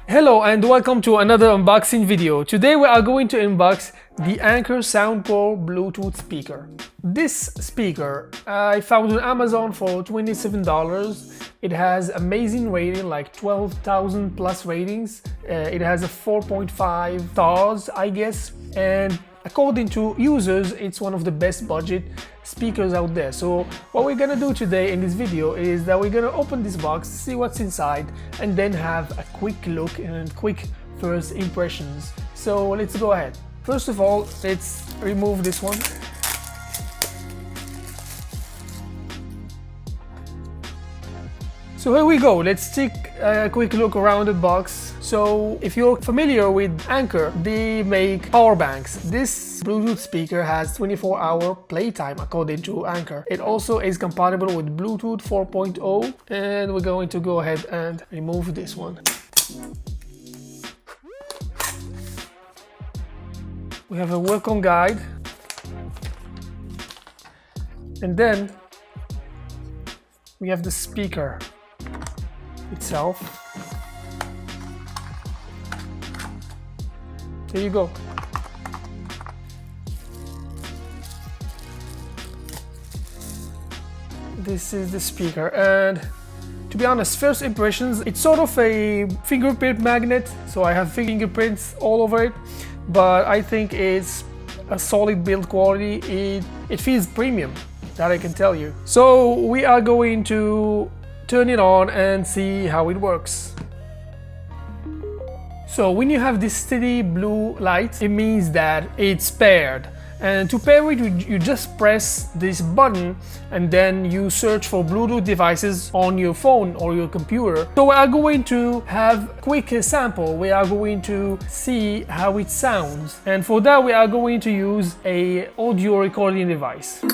Hello and welcome to another unboxing video. Today we are going to unbox the Anker Soundcore Bluetooth speaker. This speaker I found on Amazon for $27. It has amazing rating, like 12,000 plus ratings. It has a 4.5 stars, I guess, and according to users, it's one of the best budget speakers out there. So what we're gonna do today in this video is that we're gonna open this box, see what's inside, and then have a quick look and quick first impressions. So let's go ahead. First of all, let's remove this one. So here we go, let's take a quick look around the box. So if you're familiar with Anker, they make power banks. This Bluetooth speaker has 24-hour playtime according to Anker. It also is compatible with Bluetooth 4.0, and we're going to go ahead and remove this one. We have a welcome guide, and then we have the speaker itself. There you go. This is the speaker, and to be honest, first impressions, it's sort of a fingerprint magnet, so I have fingerprints all over it, but I think it's a solid build quality. It feels premium, that I can tell you. So we are going to turn it on and see how it works. So when you have this steady blue light, it means that it's paired. And to pair it, you just press this button and then you search for Bluetooth devices on your phone or your computer. So we are going to have a quick sample. We are going to see how it sounds. And for that, we are going to use an audio recording device.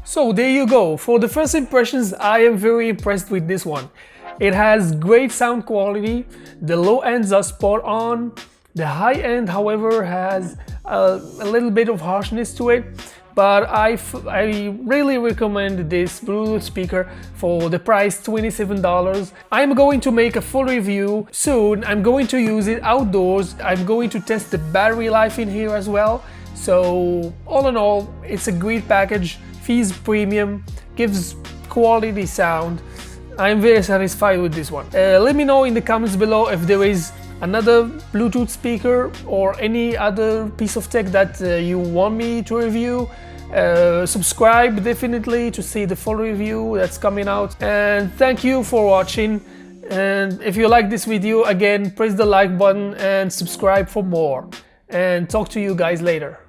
So there you go. For the first impressions, I am very impressed with this one. It has great sound quality. The low ends are spot on. The high end, however, has a little bit of harshness to it. But I really recommend this Bluetooth speaker for the price $27. I'm going to make a full review soon. I'm going to use it outdoors. I'm going to test the battery life in here as well. So all in all, it's a great package. Feels premium, gives quality sound. I'm very satisfied with this one. Let me know in the comments below if there is another Bluetooth speaker or any other piece of tech that you want me to review. Subscribe definitely to see the full review that's coming out. And thank you for watching. And if you like this video, again, press the like button and subscribe for more. And talk to you guys later.